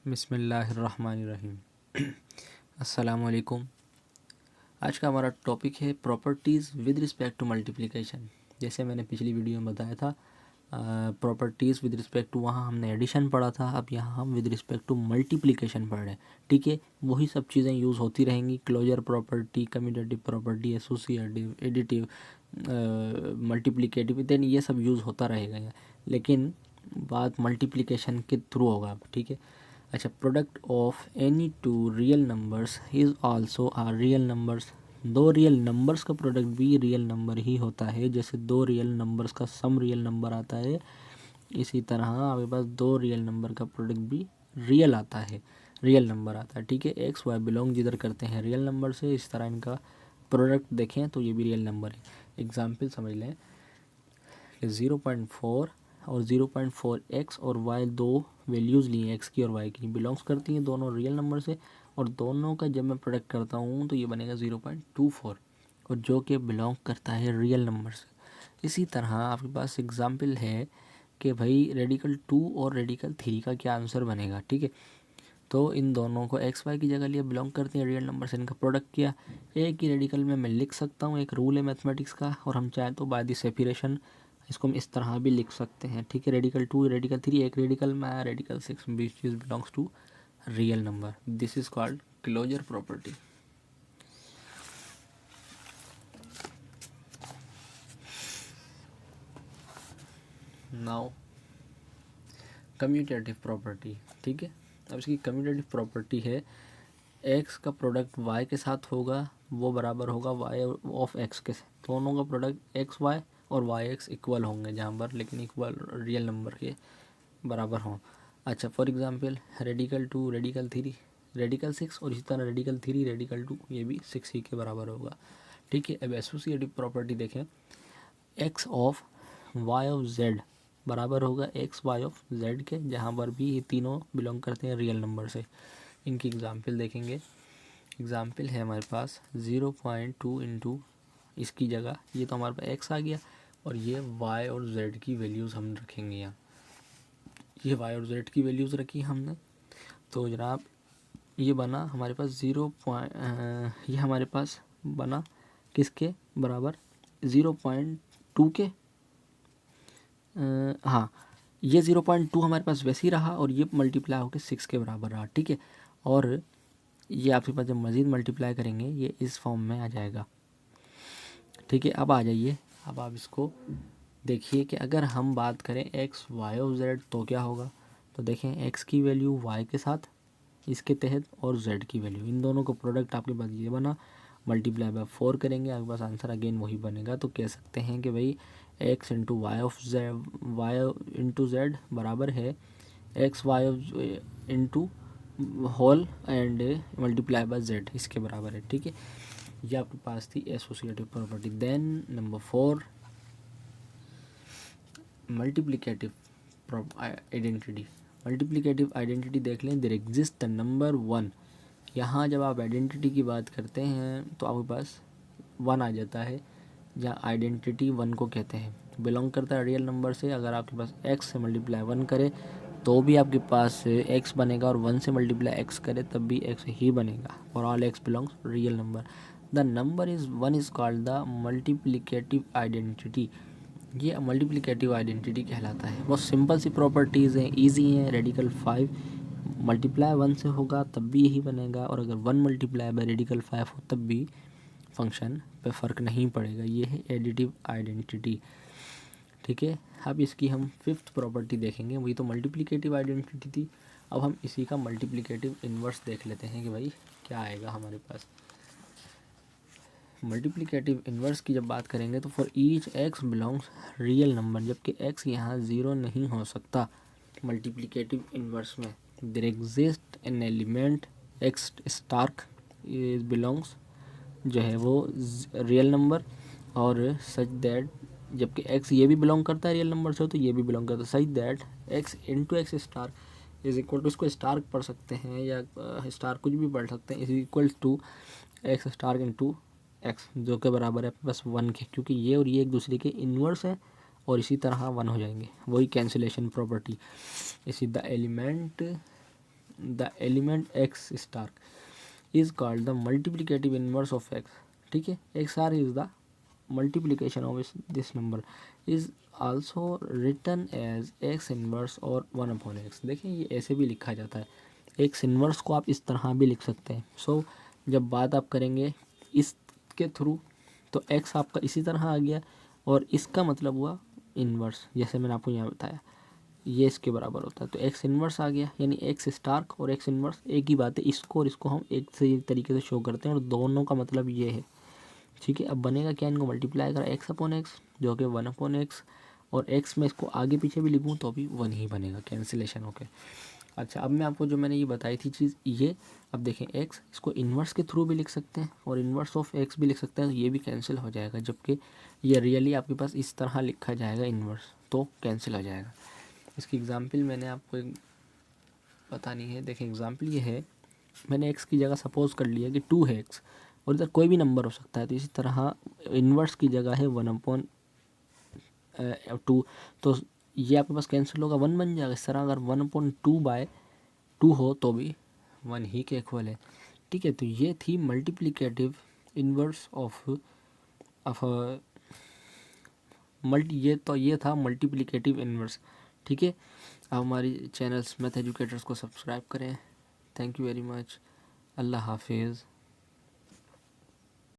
बिस्मिल्लाहिर्रहमानिर्रहीम। अस्सलाम वालेकुम। आज का हमारा टॉपिक है properties with respect to multiplication. जैसे मैंने पिछली वीडियो में बताया था, प्रॉपर्टीज़ विद रिस्पेक्ट टू वहाँ हमने एडिशन पढ़ा था, अब यहाँ हम विद रिस्पेक्ट टू मल्टीप्लिकेशन पढ़ रहे हैं। ठीक है, वही सब चीज़ें यूज़ होती रहेंगी, closure property, commutative property, associative, additive, multiplicative, then ये सब यूज़ होता रहेगा। लेकिन बात मल्टीप्लिकेशन के थ्रू होगा। ठीक है, अच्छा, product of any two real numbers is also are real numbers. दो रियल नंबर्स का प्रोडक्ट भी रियल नंबर ही होता है। जैसे दो रियल नंबर्स का सम रियल नंबर आता है, इसी तरह आपके पास दो रियल नंबर का प्रोडक्ट भी रियल आता है, रियल नंबर आता है। ठीक है, एक्स वाई बिलोंग जिधर करते हैं रियल नंबर से, इस तरह इनका प्रोडक्ट देखें तो ये भी रियल नंबर है। एग्जाम्पल समझ लें कि 0.4 और 0.4x और y दो वैल्यूज़ ली हैं, एक्स की और वाई की, बिलोंग्स करती हैं दोनों रियल नंबर से, और दोनों का जब मैं प्रोडक्ट करता हूँ तो ये बनेगा 0.24, और जो कि बिलोंग करता है रियल नंबर से। इसी तरह आपके पास एग्जाम्पल है कि भाई रेडिकल 2 और रेडिकल 3 का क्या आंसर बनेगा। ठीक है, तो इन दोनों को एक्स वाई की जगह लिया, बिलोंग करते हैं रियल नंबर से, इनका प्रोडक्ट किया। एक ही रेडिकल में मैं लिख सकता हूँ, एक रूल है मैथमेटिक्स का, और हम चाहें तो बाय द सेपरेशन इसको हम इस तरह भी लिख सकते हैं। ठीक है, रेडिकल 2 रेडिकल 3 एक रेडिकल में आया, radical 6 which is belongs to real number. This is called closure property. Now commutative property. ठीक है, अब इसकी कम्यूटेटिव प्रॉपर्टी है, एक्स का प्रोडक्ट वाई के साथ होगा, वो बराबर होगा वाई ऑफ एक्स के। दोनों का प्रोडक्ट एक्स वाई और वाई एक्स इक्वल होंगे जहाँ पर, लेकिन इक्वल रियल नंबर के बराबर हों। अच्छा, for example radical 2 radical 3 radical 6, और इसी तरह रेडिकल 3 रेडिकल 2 ये भी 6 ही के बराबर होगा। ठीक है, अब एसोसिएटिव प्रॉपर्टी देखें, X of Y of Z बराबर होगा एक्स वाई ऑफ जेड के, जहाँ पर भी ये तीनों बिलोंग करते हैं रियल नंबर से। इनकी एग्जाम्पल देखेंगे, एग्जाम्पल है हमारे पास 0.2 इंटू, इसकी जगह ये तो हमारे पास एक्स आ गया, और ये वाई और जेड की वैल्यूज़ हम रखेंगे यहाँ। ये वाई और जेड की वैल्यूज़ रखी हमने, तो जनाब ये बना हमारे पास ये हमारे पास बना किसके बराबर, 0.2 के। हाँ, ये 0.2 हमारे पास वैसे ही रहा, और ये मल्टीप्लाई होकर 6 के बराबर रहा। ठीक है, और ये आपके पास जब मज़ीद मल्टीप्लाई करेंगे ये इस फॉर्म में आ जाएगा। ठीक है, अब आ जाइए, अब आप इसको देखिए कि अगर हम बात करें एक्स वाई ऑफ जेड तो क्या होगा। तो देखें, एक्स की वैल्यू वाई के साथ इसके तहत, और जेड की वैल्यू, इन दोनों को प्रोडक्ट आपके पास ये बना, मल्टीप्लाई बाय 4 करेंगे, आपके पास आंसर अगेन वही बनेगा। तो कह सकते हैं कि भाई X into Y of Z, Y into Z बराबर है X Y of into whole and multiply by Z, इसके बराबर है। ठीक है, ये आपके पास थी associative property. Then number 4, multiplicative identity. Multiplicative identity देख लें, देयर एग्जिस्ट द नंबर 1। यहाँ जब आप आइडेंटिटी की बात करते हैं तो आपके पास 1 आ जाता है, जहाँ आइडेंटिटी 1 को कहते हैं, बिलोंग करता है रियल नंबर से। अगर आपके पास x से मल्टीप्लाई 1 करे तो भी आपके पास x बनेगा, और 1 से मल्टीप्लाई x करे तब भी x ही बनेगा, और all x belongs real number. The number is 1 is called the multiplicative identity. ये मल्टीप्लिकेटिव आइडेंटिटी कहलाता है। बहुत सिंपल सी प्रॉपर्टीज़ हैं, ईजी हैं। रेडिकल 5 मल्टीप्लाई 1 से होगा तब भी यही बनेगा, और अगर 1 मल्टीप्लाई बाय रेडिकल 5 हो तब भी फंक्शन पे फ़र्क नहीं पड़ेगा। ये है एडिटिव आइडेंटिटी। ठीक है, अब इसकी हम 5th प्रॉपर्टी देखेंगे, वही तो मल्टीप्लिकेटिव आइडेंटिटी थी। अब हम इसी का मल्टीप्लिकेटिव इन्वर्स देख लेते हैं कि भाई क्या आएगा हमारे पास। मल्टीप्लिकेटिव इन्वर्स की जब बात करेंगे तो for each X belongs real number, जबकि एक्स यहाँ 0 नहीं हो सकता मल्टीप्लिकेटिव इन्वर्स में। There exist an element X star is belongs, जो है वो रियल नंबर, और सच दैट, जबकि एक्स ये भी बिलोंग करता है रियल नंबर से, तो ये भी बिलोंग करता है, such that X into X star is equal to, इसको स्टार पढ़ सकते हैं या स्टार कुछ भी पढ़ सकते हैं, is equal to X star into X, जो के बराबर है बस 1 के, क्योंकि ये और ये एक दूसरे के इन्वर्स है, और इसी तरह 1 हो जाएंगे, वही कैंसिलेशन प्रॉपर्टी। इसी the element the element X star is called the multiplicative inverse of X, ठीक है। X R is the multiplication of this number is also written as X inverse और 1/x। देखिए ये ऐसे भी लिखा जाता है, एक्स इनवर्स को आप इस तरह भी लिख सकते हैं। सो जब बात आप करेंगे इसके थ्रू तो एक्स आपका इसी तरह आ गया और इसका मतलब हुआ इनवर्स, जैसे मैंने आपको यहाँ बताया ये इसके बराबर होता है, तो एक्स इनवर्स आ गया, यानी एक्स स्टार और एक्स इनवर्स एक ही बात है। इसको और इसको हम एक से तरीके से शो करते हैं और दोनों का मतलब ये है, ठीक है। अब बनेगा क्या, इनको मल्टीप्लाई करा x/x जो कि 1/x, और x में इसको आगे पीछे भी लिखूँ तो भी 1 ही बनेगा, कैंसिलेशन होके। अच्छा, अब मैं आपको जो मैंने ये बताई थी चीज़ ये, अब देखें x इसको इन्वर्स के थ्रू भी लिख सकते हैं और इन्वर्स ऑफ x भी लिख सकते हैं, तो ये भी कैंसिल हो जाएगा, जबकि ये रियली आपके पास इस तरह लिखा जाएगा इन्वर्स, तो कैंसिल हो जाएगा। इसकी एग्जांपल मैंने आपको एक बतानी है। देखें एग्जांपल ये है, मैंने x की जगह सपोज कर लिया कि 2 है x और इधर कोई भी नंबर हो सकता है, तो इसी तरह इन्वर्स की जगह है 1/2, तो ये आपके पास कैंसिल होगा, 1 बन जाएगा। इस तरह अगर 1/2/2 हो तो भी 1 ही के इक्वल है, ठीक है। तो ये थी मल्टीप्लिकेटिव इन्वर्स ऑफ ये था मल्टीप्लिकेटिव इन्वर्स, ठीक है। आप हमारी चैनल्स मैथ एजुकेटर्स को सब्सक्राइब करें। Thank you very much. अल्लाह हाफिज़।